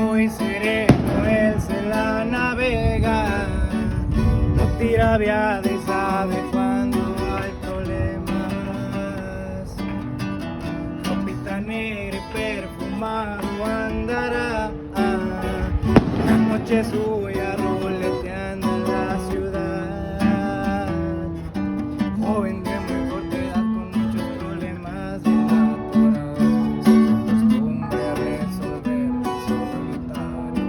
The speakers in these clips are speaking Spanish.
muy sereno él se la navega, no tira viada y sabe cuando hay problemas. Ropita negra y perfumado andará, la noche suya ruleteando en la ciudad. Joven de muy corta edad con muchos problemas de atorados, costumbre resolver solitario.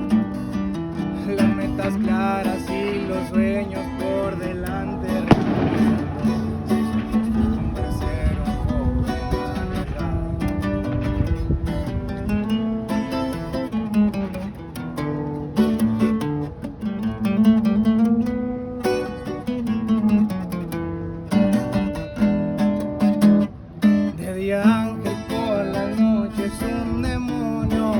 Las metas claras y los sueños por delante realizando, si su costumbre ser un joven agarrado. De día ángel, por la noche es un demonio,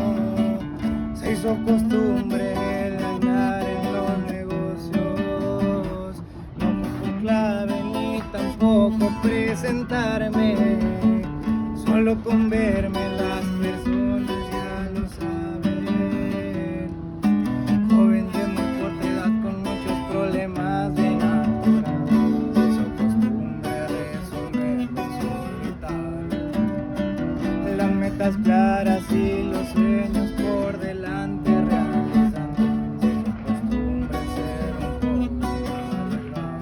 se hizo costumbre el andar en los negocios. No ocupo clave ni tampoco presentarme, solo con verme las personas ya lo saben. Joven de muy corta edad con muchos problemas bien atorados, se hizo costumbre resolverlo solitario. Las metas claras y los sueños por delante realizando, se hizo costumbre ser un joven arreglado.